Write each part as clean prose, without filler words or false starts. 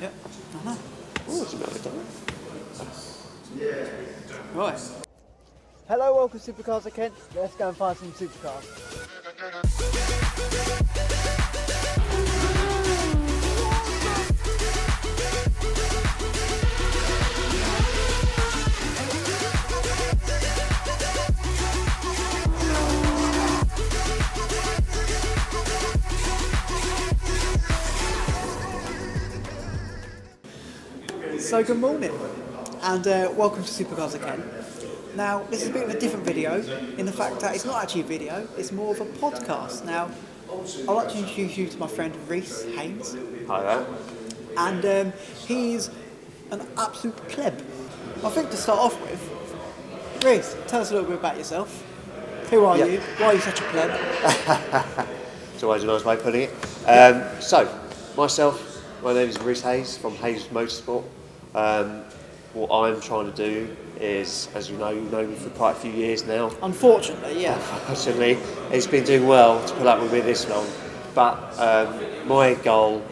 Yep. I know. Oh, it's a bit of a Right. Hello, welcome to Supercars at Kent. Let's go and find some supercars. So good morning and welcome to Supercars at Kent. Now this is a bit of a different video in the fact that it's not actually a video, it's more of a podcast. Now I'd like to introduce you to my friend Reece Haynes. Hi there. And he's an absolute pleb. I think to start off with, Reece, tell us a little bit about yourself. Who are you? Why are you such a pleb? It's always a nice way of putting it. So, myself, my name is Reece Hayes from Hayes Motorsport. What I'm trying to do is, as you know me for quite a few years now. Unfortunately, yeah. Unfortunately, it's been doing well to put up with me this long. But my goal,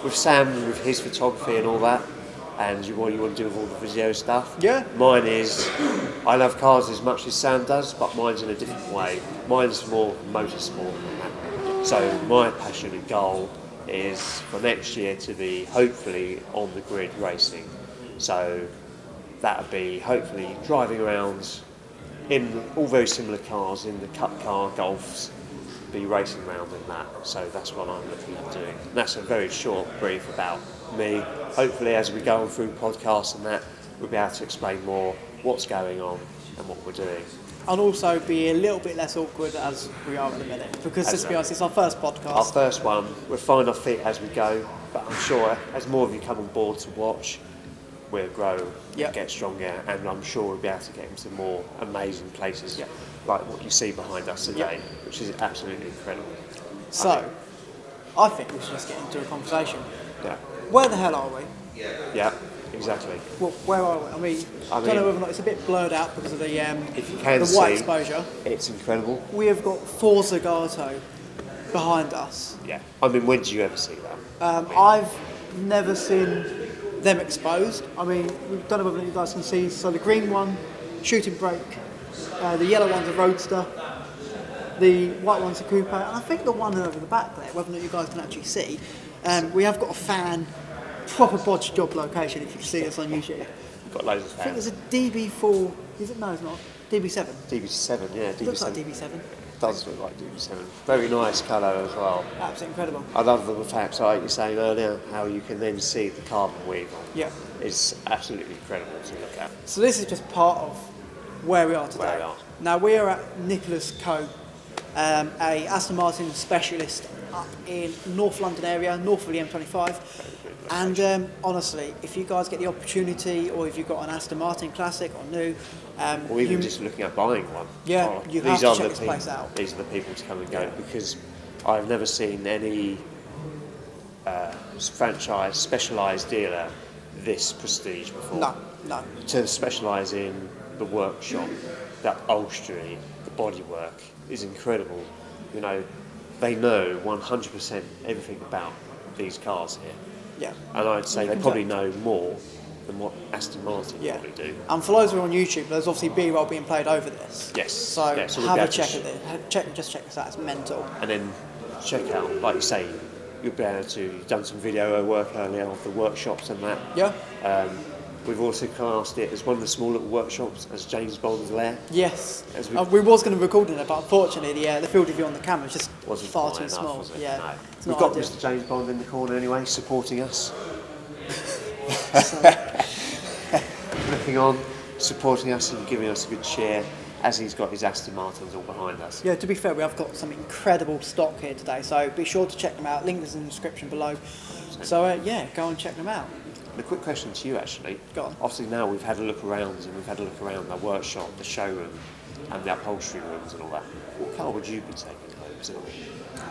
with Sam, with his photography and all that, and what you want to do with all the video stuff, mine is, I love cars as much as Sam does, but mine's in a different way. Mine's more motorsport than that. So my passion and goal is for next year to be hopefully on the grid racing. So that would be hopefully driving around in all very similar cars, in the cup car, Golfs, be racing around in that. So that's what I'm looking at doing. And that's a very short brief about me. Hopefully as we go on through podcasts and that, we'll be able to explain more what's going on and what we're doing. And also be a little bit less awkward as we are at the minute, because let's be honest, it's our first podcast. Our first one, we'll find our feet as we go, but I'm sure as more of you come on board to watch, we'll grow, get stronger, and I'm sure we'll be able to get into more amazing places like what you see behind us today, which is absolutely incredible. So, I think we should just get into a conversation. Yeah. Where the hell are we? Yeah, exactly. Well, where are we? I mean, I don't know whether or not it's a bit blurred out because of the if you can the see, white exposure. It's incredible. We have got Forza Gato behind us. Yeah. I mean, when did you ever see that? I've never seen them exposed. I mean, we don't know whether you guys can see. So the green one, shooting brake. The yellow one's a roadster. The white one's a coupe. And I think the one over the back there, whether or not you guys can actually see, we have got a fan, proper bodge job location if you see us on YouTube. We've got loads of fans. I think there's a DB4, is it? No, it's not. DB7. DB7, yeah. DB7. Looks like DB7. Does look like DB7. Very nice colour as well. Absolutely incredible. I love the fact, like you were saying earlier, how you can then see the carbon weave on. Yeah. It's absolutely incredible to look at. So this is just part of where we are today. Where we are. Now we are at Nicholas Co, a Aston Martin specialist up in North London area, north of the M25. And honestly, if you guys get the opportunity, or if you've got an Aston Martin Classic or new, or even just looking at buying one, you have to check this place out. These are the people to come and go, because I've never seen any franchise specialised dealer this prestige before. No. To specialise in the workshop, the upholstery, the bodywork is incredible. You know, they know 100% everything about these cars here. Yeah. And I'd say they probably know more than what Aston Martin probably do. And for those who are on YouTube, there's obviously B-roll being played over this. Yes. So, we'll have a check at it. Check this out. It's mental. And then check out, like you say, you'll be able to. You've done some video work earlier of the workshops and that. Yeah. We've also classed it as one of the small little workshops as James Bond's lair. Yes. We was going to record in it, but unfortunately the field of view on the camera is just wasn't far too enough, small. Was it? Yeah. No. It's We've not got ideal. Mr. James Bond in the corner anyway, supporting us. Looking on, supporting us and giving us a good cheer, as he's got his Aston Martins all behind us. Yeah, to be fair, we have got some incredible stock here today, so be sure to check them out. Link is in the description below. So go and check them out. A quick question to you, actually. Go on. Obviously now we've had a look around, and we've had a look around the workshop, the showroom, and the upholstery rooms and all that. What car would you be taking home?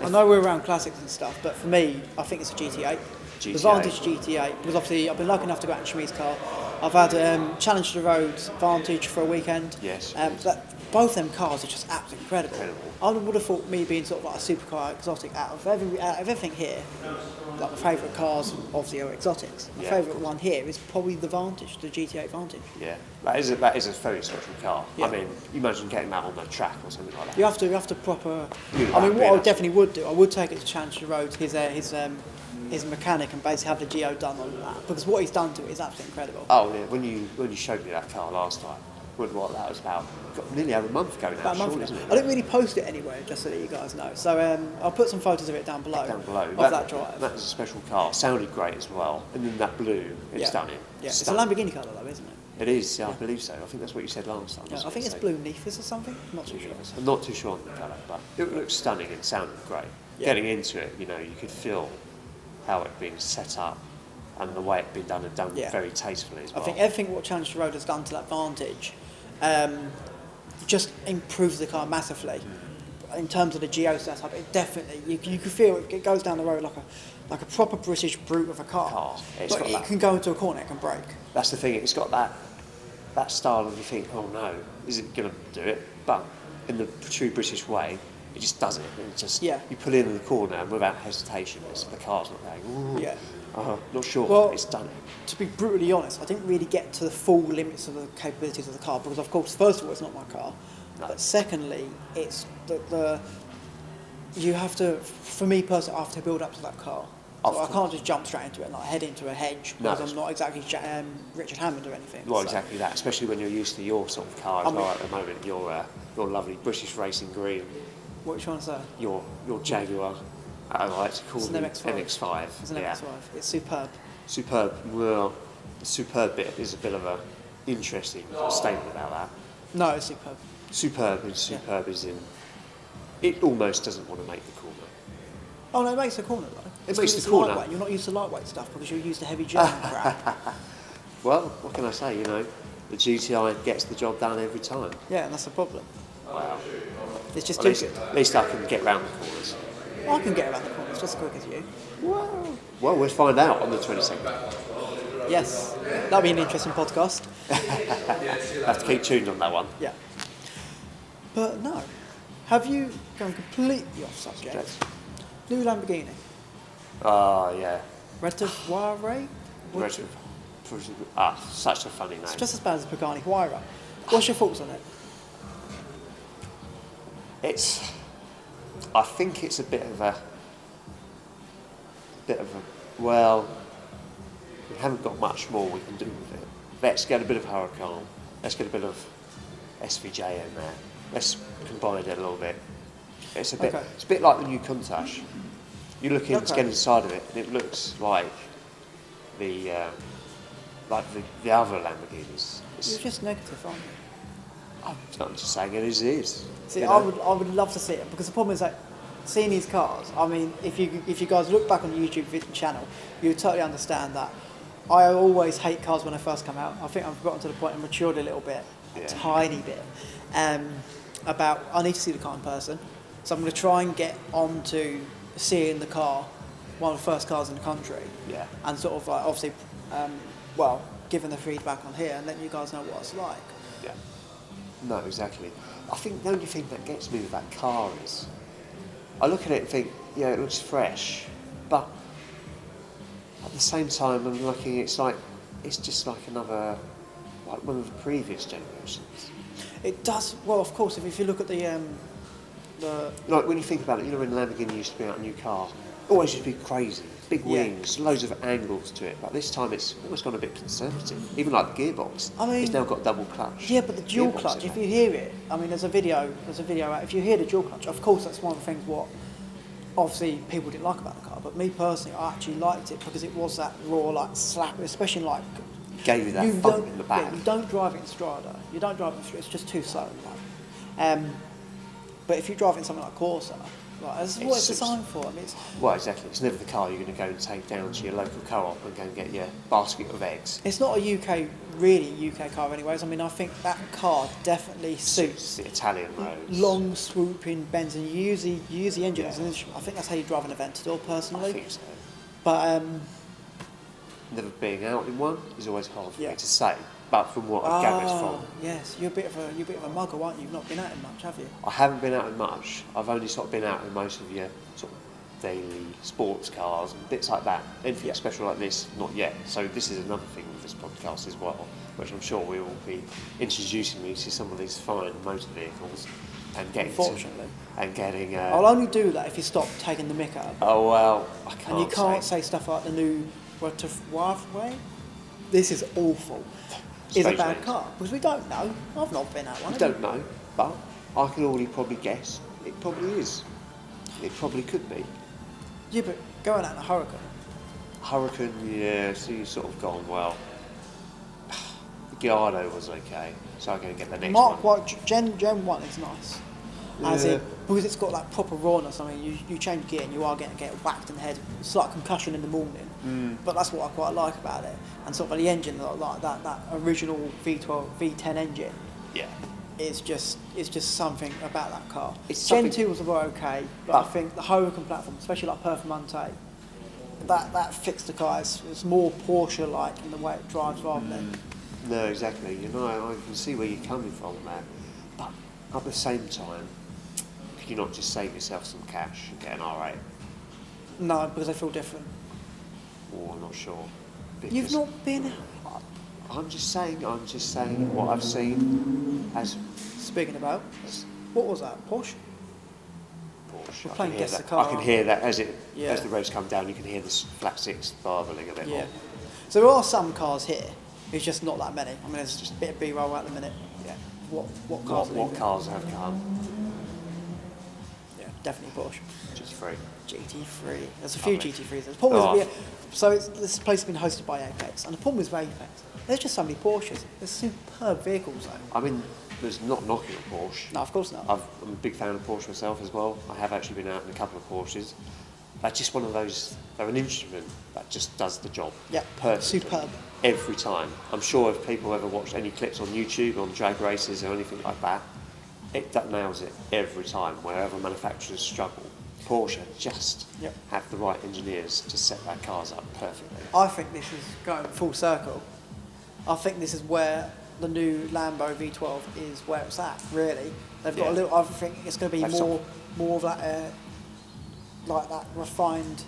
I know we're around classics and stuff, but for me, I think it's a GT8. The Vantage GT8, because obviously I've been lucky enough to go out in Shami's car. I've had Challenge to the Roads Vantage for a weekend. Yes. both them cars are just absolutely incredible. I would have thought me being sort of like a supercar exotic out of everything here, like my favourite cars obviously are exotics. My favourite one here is probably the Vantage, the GT8 Vantage. Yeah, that is a very special car. Yeah. I mean, you imagine getting that on the track or something like that. You have to proper. I mean, what I definitely would do, I would take it to Challenger Road, his mechanic, and basically have the geo done on that, because what he's done to it is absolutely incredible. Oh yeah, when you showed me that car last time, what that was about, nearly over a month ago now. About a month ago. I didn't really post it anywhere, just so that you guys know. So I'll put some photos of it down below. Of that drive. That was a special car. Sounded great as well. And then that blue, it's stunning. Yeah, it's a Lamborghini colour though, isn't it? It is, yeah, I believe so. I think that's what you said last time. Yeah, I think it's blue Nephis or something. I'm not too sure. I'm not too sure on the colour, but it looked stunning and sounded great. Yeah. Getting into it, you could feel how it being set up and the way it been done very tastefully as well. I think everything what Challenger Road has done to that Vantage just improves the car massively. In terms of the geo setup, it definitely you can feel it goes down the road like a proper British brute of a car. But it can go into a corner, it can brake. That's the thing. It's got that style of you think, oh no, is it going to do it? But in the true British way, it just does it. It just you pull in the corner and without hesitation. The car's not going. Ooh, not sure. Well, it's done it. To be brutally honest, I didn't really get to the full limits of the capabilities of the car because, of course, first of all, it's not my car. No. But secondly, it's you have to, for me personally, I have to build up to that car. So I can't just jump straight into it and head into a hedge because I'm not exactly Richard Hammond or anything. Well, exactly that, especially when you're used to your sort of car as well at the moment, your lovely British racing green. What are you trying to say? Your Jaguar, I like to call it MX-5. MX-5. It's an MX-5. It's superb. Superb. Well, the superb bit is a bit of a interesting statement about that. No, it's superb. Superb is in. It almost doesn't want to make the corner. Oh no, it makes the corner though. It makes the corner. Lightweight. You're not used to lightweight stuff because you're used to heavy German crap. Well, what can I say? The GTI gets the job done every time. Yeah, and that's the problem. Wow. It's just too good. At least I can get round the corners. I can get around the corners just as quick as you. Well, we'll find out on the 22nd. Yes, that'll be an interesting podcast. Have to keep tuned on that one. Yeah. But no, have you gone completely off subject? New Lamborghini. Oh, yeah. Retroire? Such a funny name. It's just as bad as Pagani Huayra. What's your thoughts on it? I think it's a bit of a, well, we haven't got much more we can do with it. Let's get a bit of Huracan. Let's get a bit of SVJ in there. Let's combine it a little bit. It's a bit like the new Countach. You look in to get inside of it, and it looks like the other Lamborghinis. You're just negative, aren't you? I'm just saying it as it is. See, I would love to see it because the problem is that seeing these cars. I mean, if you guys look back on the YouTube channel, you would totally understand that. I always hate cars when they first come out. I think I've gotten to the point and matured a little bit, a tiny bit, about I need to see the car in person. So I'm going to try and get on to seeing the car, one of the first cars in the country, and sort of obviously, giving the feedback on here and letting you guys know what it's like. Yeah. No, exactly. I think the only thing that gets me with that car is, I look at it and think, it looks fresh, but at the same time I'm looking, it's just like another, like one of the previous generations. It does, well of course, if you look at the like when you think about it, when Lamborghini used to be out a new car, it always used to be crazy, big wings, loads of angles to it, but this time it's almost gone a bit conservative, even like the gearbox. I mean, it's now got double clutch. Yeah, but the dual clutch, if you hear it, I mean there's a video out, if you hear the dual clutch, of course that's one of the things what obviously people didn't like about the car, but me personally I actually liked it because it was that raw slap, especially gave you that bump in the back. Yeah, you don't drive it in Strada, it's just too slow. But if you drive in something like Corsa, that's what it's designed for. I mean, well, exactly. It's never the car you're going to go and take down to your local co-op and go and get your basket of eggs. It's not a UK car anyways. I mean, I think that car definitely suits the Italian roads. Long swooping bends, and you use the engine as an instrument. I think that's how you drive an Aventador, personally. I think so. But never being out in one is always hard for me to say. but from what I've gathered from... Yes, you're a bit of a mugger, aren't you? You've not been out in much, have you? I haven't been out in much. I've only sort of been out in most of your sort of daily sports cars and bits like that. Anything special like this, not yet. So this is another thing with this podcast as well, which I'm sure we will be introducing me to some of these fine motor vehicles and getting... Unfortunately. And getting... I'll only do that if you stop taking the mick out. Oh, well, I can't. And you can't say stuff like the new way. This is awful. Is a bad car, because we don't know. I've not been out one. We don't know, but I can already probably guess it probably is. It probably could be. Yeah, but going out in a Hurricane. Hurricane, yeah, so you've sort of gone, well, the Gallardo was okay, so I'm going to get the next Mark one. White, Gen 1 is nice. As in, because it's got like proper rawness. I mean, you change gear and you are going to get whacked in the head. It's like concussion in the morning. But that's what I quite like about it. And sort of the engine, like that original V12, V10 engine. Yeah. It's just something about that car. Gen 2 was okay, but I think the Hurricane platform, especially like Performante, that fits the car. It's more Porsche-like in the way it drives rather than... No, exactly. You know, I can see where you're coming from, man. But at the same time, could you not just save yourself some cash and get an R8? No, because I feel different. Oh, I'm not sure. You've not been... I'm just saying what I've seen as... Speaking about, what was that, Porsche? We're playing Guess the Car. I can hear that as the roads come down, you can hear the flat six barbling a bit more. So there are some cars here, it's just not that many. I mean, there's just a bit of B-roll at the minute. Yeah. What cars What cars have come? Yeah, definitely Porsche. GT3. GT3. There's a few GT3s. The problem is, this place has been hosted by Apex, and the problem with Apex, there's just so many Porsches. There's superb vehicles though. I mean, there's not knocking on Porsche. No, of course not. I'm a big fan of Porsche myself as well. I have actually been out in a couple of Porsches. They're just one of those, they're an instrument that just does the job. Yeah, perfectly. superb. Every time. I'm sure if people ever watched any clips on YouTube on drag races or anything like that, that nails it every time. Wherever manufacturers struggle, Porsche just have the right engineers to set their cars up perfectly. I think this is going full circle. I think this is where the new Lambo V12 is where it's at, really. They've got a little, I think it's going to be more of that, like that refined,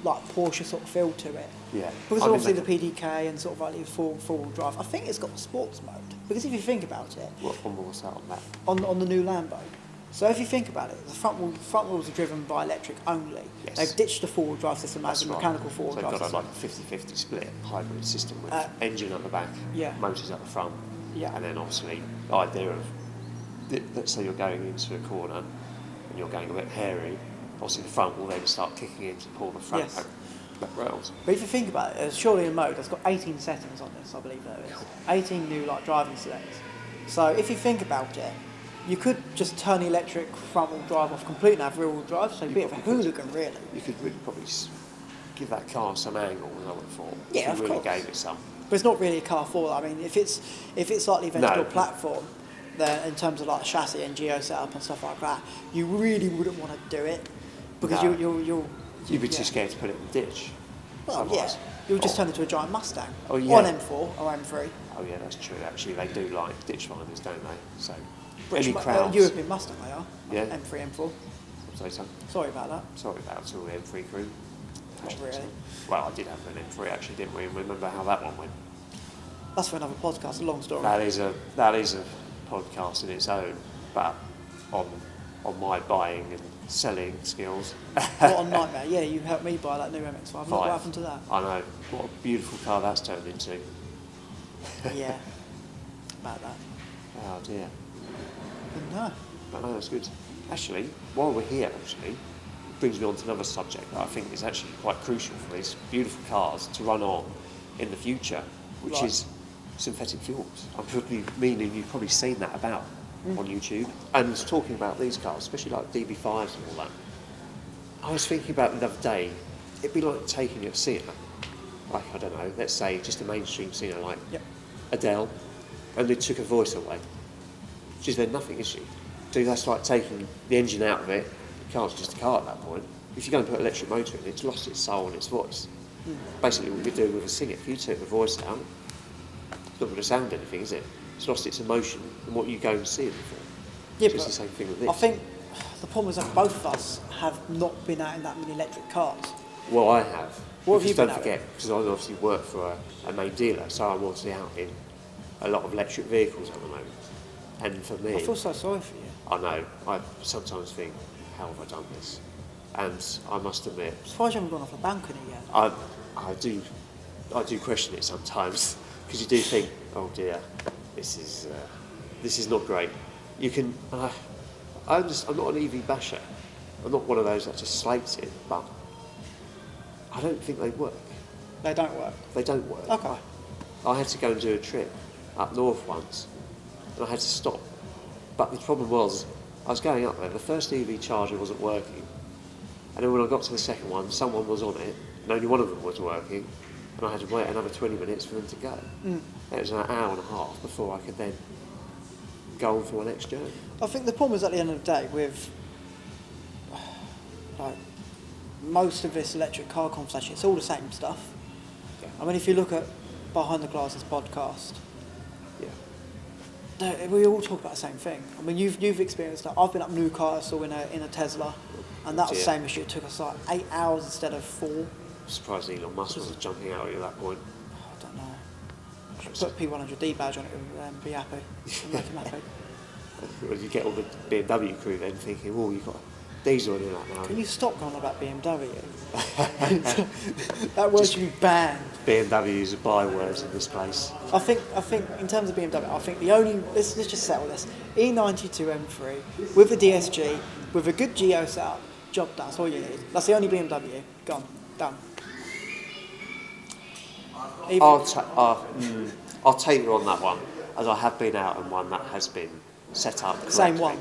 like Porsche sort of feel to it. Yeah. Because obviously the PDK and sort of like the four-wheel drive, I think it's got sports mode. Because if you think about it... What was that on that? On the new Lambo. So if you think about it, the front wheels are driven by electric only. Yes. They've ditched the four-wheel drive system as a mechanical four-wheel drive system. So they've got a 50-50 split hybrid system with engine at the back, motors at the front, and then obviously the idea of, let's say you're going into a corner and you're going a bit hairy, obviously the front will then start kicking in to pull the front back rails. But if you think about it, there's surely a mode that's got 18 settings on this, I believe there is. 18 new driving settings. So if you think about it, you could just turn the electric front-wheel drive off completely and have rear-wheel drive, so a bit of a hooligan, really. You could really probably give that car some angle, as I would have thought. Yeah, if you really gave it some. But it's not really a car for that. I mean, if it's slightly vented platform, then in terms of like chassis and geo setup and stuff like that, you really wouldn't want to do it because you'd be too scared to put it in the ditch. Well, you'll just turn into a giant Mustang. Oh, yeah. Or an M4 or M3. Oh yeah, that's true. Actually, they do like ditch finders, don't they? So. European Mustang they are. Yeah. M3, M4. Say something. Sorry about that. Sorry about all the M3 crew. Not really. Well, I did have an M3 actually, didn't we? And remember how that one went. That's for another podcast, a long story. That is a podcast in its own, but on my buying and selling skills. What a nightmare. Yeah, you helped me buy that new MX-5. What happened to that? I know. What a beautiful car that's turned into. Yeah. About that. Oh dear. No. But no, that's good. Actually, while we're here, it brings me on to another subject that I think is actually quite crucial for these beautiful cars to run on in the future, which is synthetic fuels. I'm probably meaning you've probably seen that about on YouTube. And talking about these cars, especially like DB5s and all that, I was thinking about it the other day, it'd be like taking a singer, like, I don't know, let's say just a mainstream singer like Adele, and they took her voice away. She's then nothing, is she? So that's like taking the engine out of it. The car's just a car at that point. If you go and put an electric motor in, it's lost its soul and its voice. Basically what we do with a singer, if you take the voice out, not going to sound anything, is it? It's lost its emotion and what you go and see it for. Yeah, It's the same thing with this. I think the problem is that both of us have not been out in that many electric cars. Well, I have. What have you been Don't forget, because I obviously work for a main dealer, so I'm obviously out in a lot of electric vehicles at the moment. And for me, I feel so sorry for you. I know. I sometimes think, how have I done this? And I must admit, I'm surprised you haven't gone off the balcony yet. I do question it sometimes because you do think, oh dear, this is not great. You can. I'm not an EV basher. I'm not one of those that just slates it, but I don't think they work. They don't work. They don't work. Okay. I had to go and do a trip up north once, and I had to stop. But the problem was, I was going up there. The first EV charger wasn't working, and then when I got to the second one, someone was on it, and only one of them was working, and I had to wait another 20 minutes for them to go. It was an hour and a half before I could then go on for my next journey. I think the problem is at the end of the day with like most of this electric car conversation, it's all the same stuff. Yeah. I mean, if you look at Behind the Glasses podcast, Yeah. we all talk about the same thing. I mean, you've experienced that. I've been up Newcastle in a Tesla, and that was the same issue. It took us like 8 hours instead of 4. I'm surprised Elon Musk wasn't jumping out at you at that point. I don't know. Should put P100D badge on it and be happy. And make him happy. Well, you get all the BMW crew then thinking, oh, you've got diesel in that now. Can you stop going on about BMW? That word should be banned. BMW is a byword in this place. I think in terms of BMW, I think the only let's just settle this. E92 M3 with a DSG with a good Geo setup, job done. That's all you need. That's the only BMW. Gone, done. I'll take you on that one, as I have been out in one that has been set up correctly. Same one.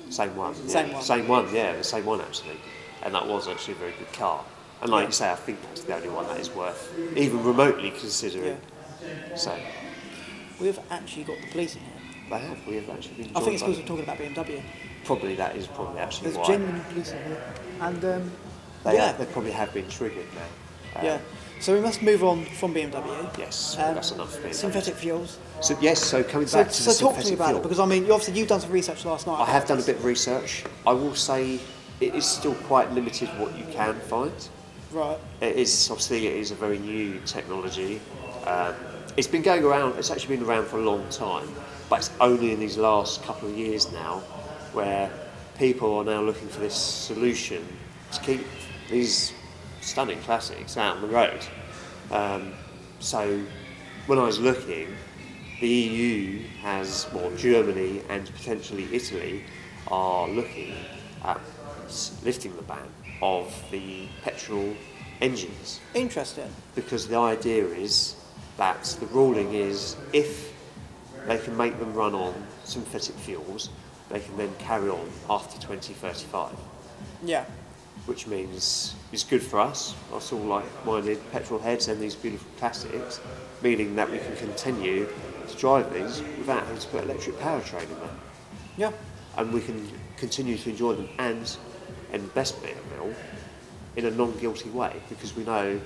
Same one. Yeah. Same one. Same one. Yeah, the same one actually, and that was actually a very good car. And like you say, I think that's the only one that is worth even remotely considering. Yeah. So We've actually got the police in here. they have. We have actually been. I think it's because joined we're talking about BMW. Probably that is probably actually There's why. genuine police in here, and They probably have been triggered now. yeah. So we must move on from BMW. Yes, that's enough for BMW. Synthetic fuels. So coming So, back to so the talk to me synthetic about fuel. it, because I mean, obviously you've done some research last night. I have done a bit of research. I will say it is still quite limited what you can find. Right. It is a very new technology. It's been going around. It's actually been around for a long time, but it's only in these last couple of years now where people are now looking for this solution to keep these stunning classics out on the road. So when I was looking, the EU has, Germany and potentially Italy are looking at lifting the ban of the petrol engines. Interesting. Because the idea is that the ruling is if they can make them run on synthetic fuels, they can then carry on after 2035. Yeah. Which means it's good for us all like-minded petrol heads and these beautiful classics, meaning that we can continue to drive these without having to put electric powertrain in them. Yeah. And we can continue to enjoy them and best bit of it all, in a non-guilty way, because we know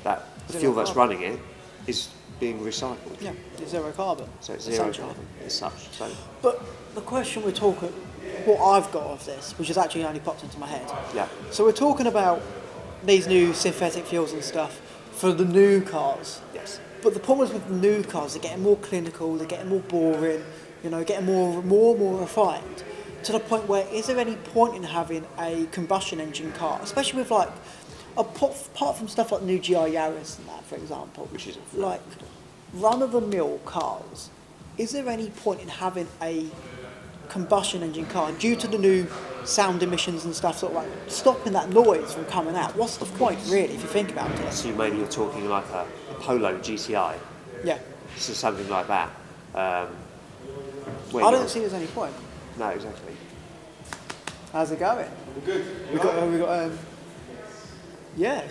that the fuel that's running it is being recycled. Yeah. It's zero carbon. So it's zero carbon as such. So. But the question we're talking, what I've got of this, which has actually only popped into my head. Yeah. So we're talking about these new synthetic fuels and stuff for the new cars. Yes. But the problem is with the new cars, they're getting more clinical, they're getting more boring, getting more refined. To the point where, is there any point in having a combustion engine car, especially with apart from stuff like the new GR Yaris and that, for example, which is like run-of-the-mill cars? Is there any point in having a combustion engine car due to the new sound emissions and stuff, sort of like stopping that noise from coming out? What's the point, really, if you think about it? So you're talking like a Polo GTI. Yeah. So something like that. I don't see there's any point. No, exactly. How's it going? We're good. We got yeah.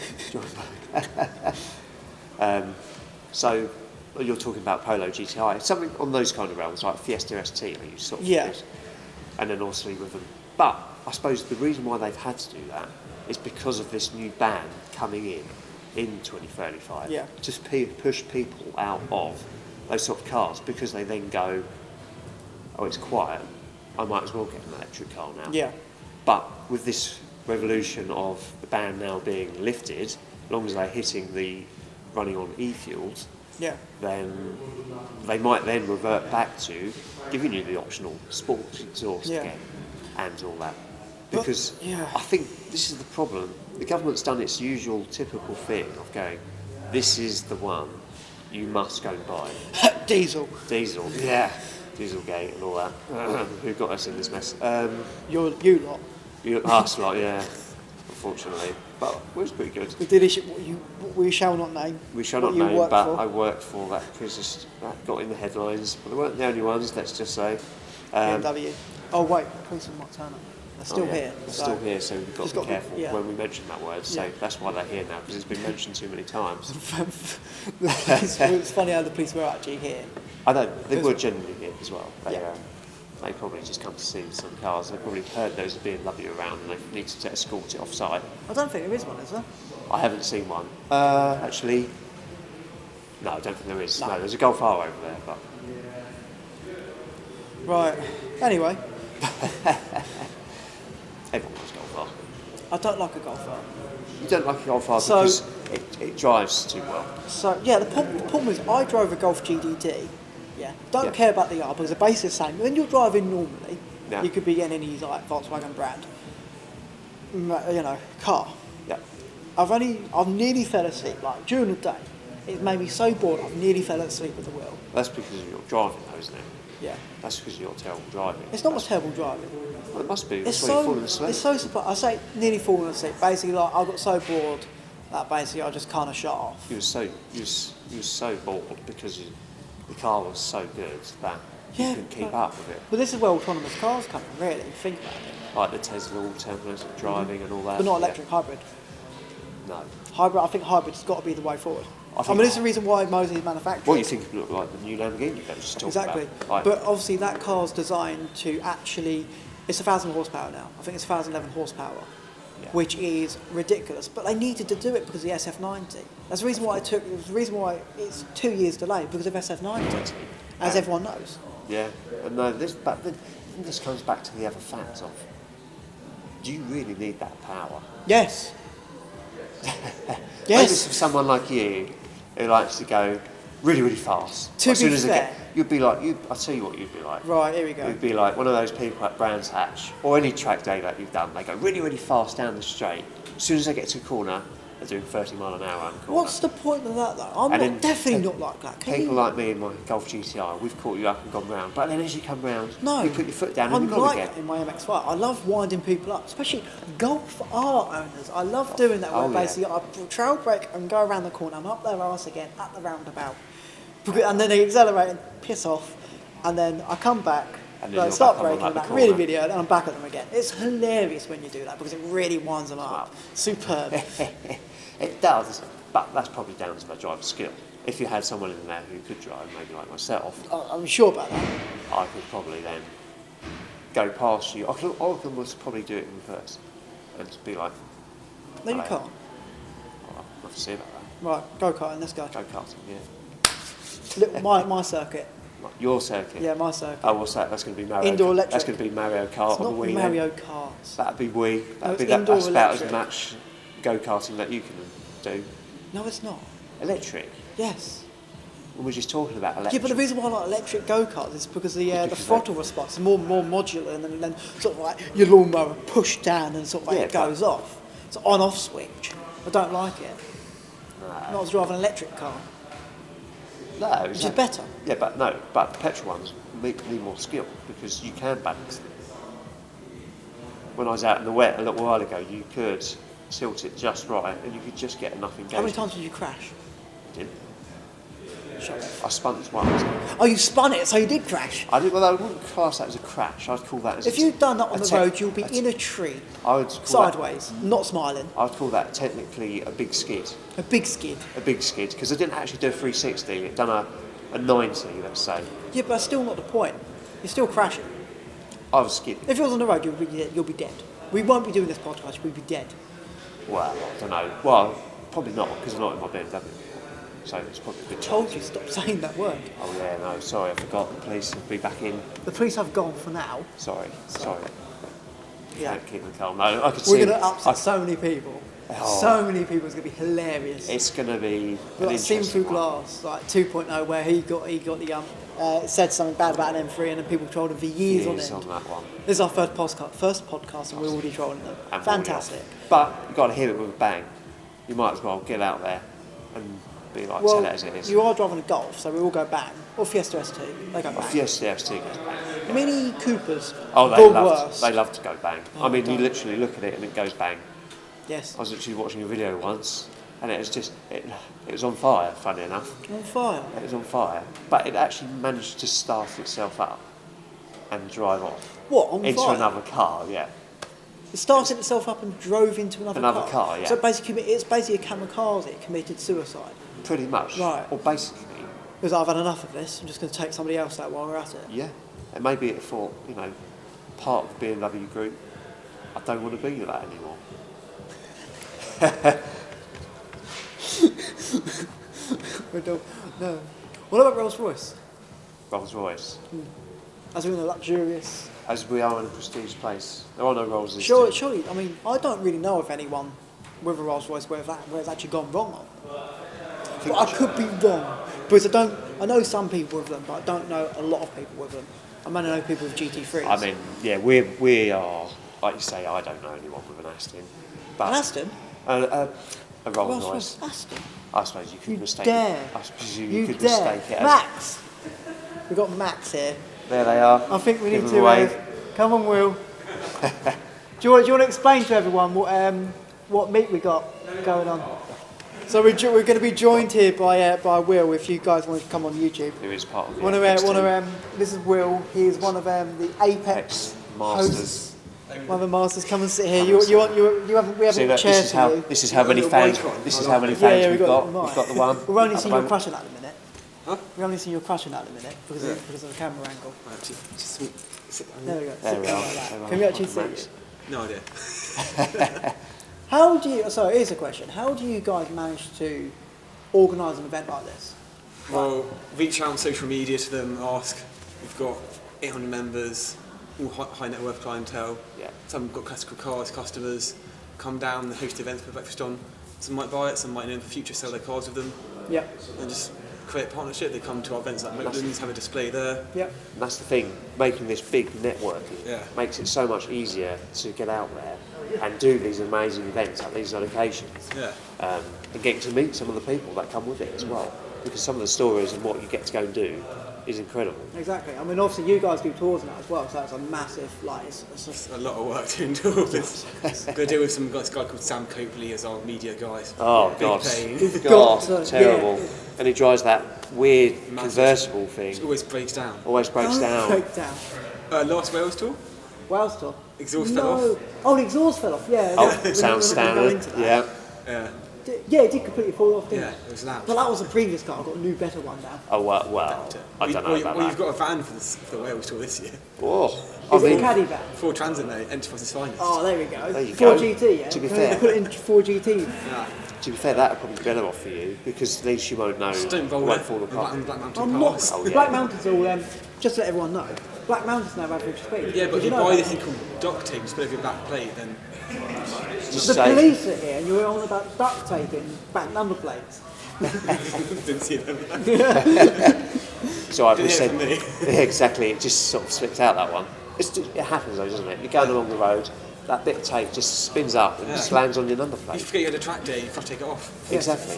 So you're talking about Polo GTI, something on those kind of realms, like Fiesta ST, like you sort of use, and then also with them. But I suppose the reason why they've had to do that is because of this new ban coming in 2035 Yeah. to push people out of those sort of cars, because they then go, oh, it's quiet, I might as well get an electric car now. Yeah. But with this revolution of the ban now being lifted, as long as they're hitting the running on e-fuels, Yeah. then they might then revert back to giving you the optional sports exhaust again and all that. Because I think this is the problem. The government's done its usual typical thing of going, this is the one you must go and buy. Diesel. Yeah. Dieselgate and all that. Who got us in this mess? You lot. Us lot, yeah. Unfortunately. But it was pretty good. The dealership what we shall not name. We shall not name, but I worked for that business that got in the headlines. But they weren't the only ones, let's just say. BMW. Oh wait, policeman might turn up. They're still here. They're still here, so we've got to be careful when we mention that word. So that's why they're here now, because it's been mentioned too many times. It's funny how the police were actually here. I know, they were genuinely here as well. They probably just come to see some cars. They probably heard those BMW around and they needed to escort it offside. I don't think there is one, is there? I haven't seen one. Actually, no, I don't think there is. No, there's a Golf R over there, but... Right. Anyway. Everyone loves Golf R. I don't like a Golf R. You don't like a Golf R because it drives too well. So, yeah, the problem is I drove a Golf GDD. Don't care about the R because the base is the same. When you're driving normally, you could be in any like Volkswagen brand, car. Yeah. I've nearly fell asleep. Like during the day, it made me so bored. I've nearly fell asleep at the wheel. That's because of your driving, though, isn't it? Yeah. That's because of your terrible driving. It's not much terrible driving. Well, it must be. That's why you're falling asleep. It's so surprising. I say nearly falling asleep. Basically, like I got so bored that basically I just kind of shut off. You were so bored because the car was so good that you couldn't keep up with it. But this is where autonomous cars come in, really. Think about it. Like the Tesla autonomous driving and all that. But not electric hybrid. No. Hybrid. I think hybrid's got to be the way forward. I mean, this is the reason why Moses is manufactured. What you think it looked like the new Lamborghini that was just talking about. Exactly. But obviously that car's designed to actually... It's 1,000 horsepower now. I think it's 1,011 horsepower, which is ridiculous. But they needed to do it because of the SF90. That's the reason why the reason why it's 2 years delayed because of SF90, as everyone knows. Yeah. And no, this comes back to the other fact of, do you really need that power? Yes. Maybe for someone like you, who likes to go really, really fast. To be fair, you'd be like, I'll tell you what you'd be like. Right, here we go. You'd be like one of those people at Brands Hatch, or any track day that you've done. They go really, really fast down the straight. As soon as they get to a corner, they're doing 30 mile an hour around the corner. What's the point of that, though? I'm definitely not like that. People like me in my Golf GTI, we've caught you up and gone round. But then as you come round, you put your foot down and you're gone again. In my MX-5, I love winding people up, especially Golf R owners. I love doing that where basically I trail brake and go around the corner. I'm up their arse again at the roundabout. And then they accelerate and piss off. And then I come back, start braking and really video, and I'm back at them again. It's hilarious when you do that because it really winds them up. Superb. It does, but that's probably down to their driver's skill. If you had someone in there who could drive, maybe like myself, I'm sure about that. I could probably then go past you. I could almost probably do it in reverse and just be like, no, you can't. I'll have to see about that. Right, go-karting, let's go. Go-karting, yeah. My circuit. Your circuit? Yeah, my circuit. Oh, what's that? That's going to be Mario. Indoor electric. That's going to be Mario Kart on the Wii. Mario Karts. That'd be Wii. That's indoor about as much go-karting that you can do. No, it's not. Electric? Yes. We were just talking about electric. Yeah, but the reason why I like electric go-karts is because the throttle response is more modular and then sort of like your lawnmower pushed down and sort of like it goes off. It's an on-off switch. I don't like it. No. Not as driving an electric car. No, which is better. Yeah, but no, but the petrol ones need more skill because you can balance them. When I was out in the wet a little while ago, you could tilt it just right and you could just get enough engagement. How many times did you crash? I didn't. Shut up. I spun it once. Oh, you spun it, so you did crash? I wouldn't class that as a crash. I'd call that as if you'd done that on the road, you'll be in a tree. I would call sideways, not smiling. I would call that technically a big skid. A big skid? A big skid, because I didn't actually do a 360, it done a 90, let's say. Yeah, but that's still not the point. You're still crashing. I was skidding. If it was on the road, you'll be dead. We won't be doing this podcast, we'll be dead. Well, I don't know. Well, probably not, because I'm not in my BMW. So it's probably a good I told chance. you, stop saying that word. Oh yeah, no, sorry, I forgot. The police will be back in. The police have gone for now. Sorry. Yeah. Can't keep them calm. No, I could see. We're going to upset so many people. Oh. So many people. It's going to be hilarious. It's going to be Like Seen Through Glass, like 2.0, where he got the said something bad about an M3, and then people trolled him for years on end. on that one. This is our first podcast, and we're already trolling them. And Fantastic. But you've got to hit it with a bang. You might as well get out there and be like, tell it as it is. You are driving a Golf, so we all go bang. Or Fiesta ST, they go bang. Fiesta ST goes bang. Mini Coopers. Oh, they love to go bang. Oh, I mean, you literally look at it and it goes bang. Yes. I was literally watching a video once, and it was just it was on fire. Funny enough, On fire. it was on fire, but it actually managed to start itself up and drive off. What, on into fire? another car. Yeah, It started itself up and drove into another car. Yeah. So basically, it's basically a kamikaze committed suicide. Pretty much. Right. Or basically, Because I've had enough of this, I'm just going to take somebody else out while we're at it. yeah. And maybe it thought, part of the BMW group, I don't want to be that anymore. No. What about Rolls Royce? Rolls Royce. As we're in a luxurious. As we are in a prestige place, there are no Rolls. Surely, I mean, I don't really know of anyone with a Rolls Royce where it's actually gone wrong on. But I could be wrong because I know some people with them, but I don't know a lot of people with them. I mean, I know people with GT3s. I mean, yeah, we are, like you say, I don't know anyone with an Aston. But An Aston? A Rolls Royce. Aston? I suppose you could You mistake dare. it. I presume You you could dare. mistake it as... Max! We've got Max here. There they are. I think we Give need them to... away. Come on, Will. do you want to explain to everyone what meet we got going on? So we're going to be joined here by Will. If you guys want to come on YouTube, Who is part of the this is Will. He is one of the Apex Masters. hosts. One of the masters. Come and sit here. We haven't See, look, chairs for you. this is how many fans. This is how many fans we've got. We've got the one. We've only at seen the you moment. crushing that in a minute. Huh? We've only seen you crushing that in a minute because of the camera angle. There we go. There we are. Like that. Can we actually see you? No idea. Here's a question. How do you guys manage to organise an event like this? Well, reach out on social media to them, ask. We've got 800 members, all high net worth clientele. Yeah. Some got classical cars, customers. Come down and host events, put breakfast on. Some might buy it, some might in the future sell their cars with them. Yep. And just create a partnership. They come to our events like Moatlands, have a display there. Yep. And that's the thing, making this big networking makes it so much easier to get out there and do these amazing events at these locations. Yeah. And getting to meet some of the people that come with it as well. Because some of the stories and what you get to go and do is incredible. Exactly. I mean, obviously you guys do tours now as well, so that's a massive, It's a lot of work to endure. Got to deal with some guy called Sam Copley as our media guy. Oh, Big God. pain. God, terrible. Yeah. And he drives that weird convertible thing. It always breaks down. Always breaks down. Breakdown. Last Wales tour? Wales tour? Exhaust fell off. Oh, the exhaust fell off, yeah. Oh, sounds standard. Yeah. Yeah. Yeah, it did completely fall off, didn't Yeah, it? it was loud. Well, that was the previous car. I got a new, better one now. Oh, well, I don't know about that. You've got a van for the Wales tour this year. Oh, Is it a caddy van? Ford Transit, mate. Enterprise's finest. Oh, there we go. There you 4GT, yeah? To be They fair. put it in 4GT. Yeah. To be fair, that would probably be better off for you because at least you won't know. Just don't roll won't it. fall apart. Black Mountain I'm not. Pass. Oh, The yeah. Black Mountains all, just to let everyone know, Black Mountains now have average speed. Yeah, but Did if you know buy that? this thing called duct tape, just put it over your back plate, then Just The say, police are here and you're on about duct taping back number plates. didn't see them. so I've Didn't said, hear from yeah, exactly. It just sort of slipped out that one. It happens though, doesn't it? You're going along the road, that bit of tape just spins up and just lands on your number You plate. forget you had a track day, you have to take it off. Exactly.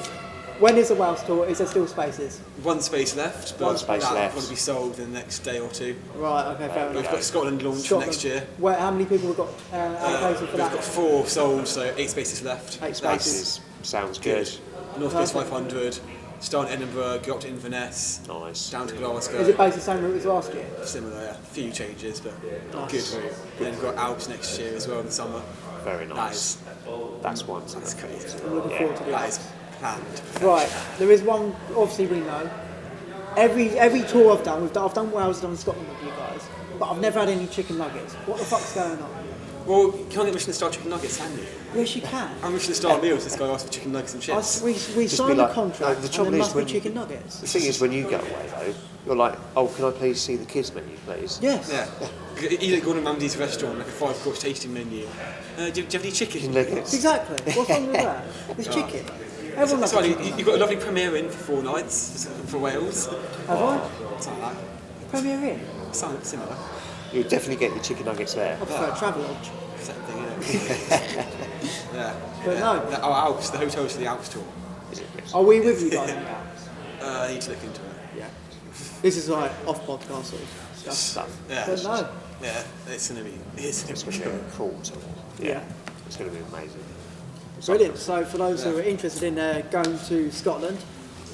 When is the Wales tour? Is there still spaces? One space left, but One space that left. will be sold in the next day or two. Right, okay, fair We've enough. got Scotland launch next year. Where, how many people have got allocated for We've that? got 4 sold, so 8 spaces left. 8 spaces. Spaces. Sounds good. North Coast Perfect. 500, start in Edinburgh, go up to Inverness, Nice. down to Is it Glasgow. basically the same route as last year? Similar, yeah. A few changes, but good route. Then we've got Alps next year as well in the summer. Very nice. That's one. That's crazy. I'm looking forward to That that. is planned. Right, there is one, obviously we know. Every tour I've done Wales, I've done Scotland with you guys, but I've never had any chicken nuggets. What the fuck's going on? Well, you can't get Michelin star chicken nuggets, can you? Yes, you can. I'm Michelin star meals. This guy asked for chicken nuggets and chips. We Just signed be like- a contract, no, the trouble and there is must be when- chicken nuggets. The thing is, when you go away though, you're like, oh, can I please see the kids menu, please? Yes. Yeah. You go to Mandy's restaurant, like a 5-course tasting menu. Do you have any chicken? Chicken nuggets. Exactly. What's wrong with that? It's chicken. Everyone loves Sorry, chicken. you've got a lovely premiere in for 4 nights for Wales. Have I? Something like Premier Inn? that. Something similar. You'll definitely get your chicken nuggets there. I prefer Travelodge. Same thing, yeah. Yeah. But yeah. no. Our Alps, the hotels for the Alps tour. Is it? Are we with you guys? I need to look into it. Yeah. This is like off podcast sort of stuff. Stuff. Yeah. But no. Yeah, it's going to be It's going to be cool. So, Yeah. It's going to be amazing. Brilliant. So for those who are interested in going to Scotland,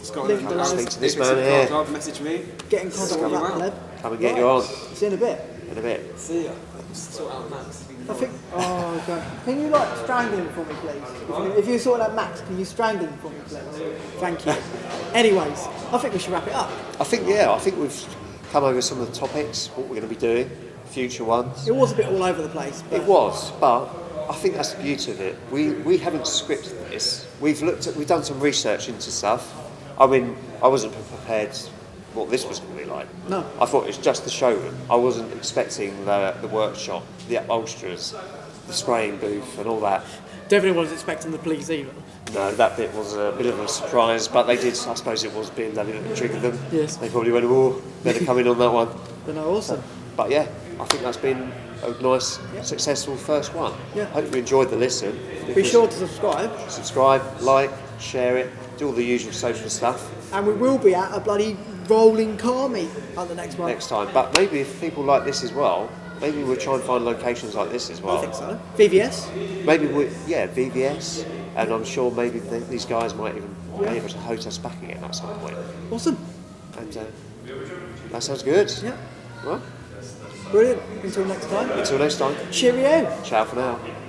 Scotland. Link below. Speak to this If it's man a here. car club, message me. get in contact with you that out. Pleb. Come and get you on See you in a bit. in a bit. See ya. Sort out Max. I think. Oh, okay. Can you like strangle him for me, please? If you sort out Max, can you strangle him for me, please? Thank you. Anyways, I think we should wrap it up. I think we've come over some of the topics, what we're going to be doing, future ones. It was a bit all over the place. But It was, but I think that's the beauty of it. We haven't scripted this. We've done some research into stuff. I mean, I wasn't prepared what this was going to be like. No. I thought it was just the showroom. I wasn't expecting the workshop, the upholsterers, the spraying booth and all that. Definitely wasn't expecting the police either. No, that bit was a bit of a surprise, but they did, I suppose it was BMW that triggered them. Yes. They probably went, oh, better come in on that one. But no, awesome. But yeah, I think that's been a nice, successful first one. Yeah. Hope you enjoyed the listen. Be sure to subscribe, Subscribe, like, share it, do all the usual social stuff and we will be at a bloody rolling car meet at the next one. next time. But maybe if people like this as well, maybe we'll try and find locations like this as well. I think so. VVS. Maybe VVS, and I'm sure maybe these guys might even be able to host us back again at some point. Awesome. And that sounds good. Yeah. Well, Brilliant. Until next time. until next time, Cheerio. ciao for now.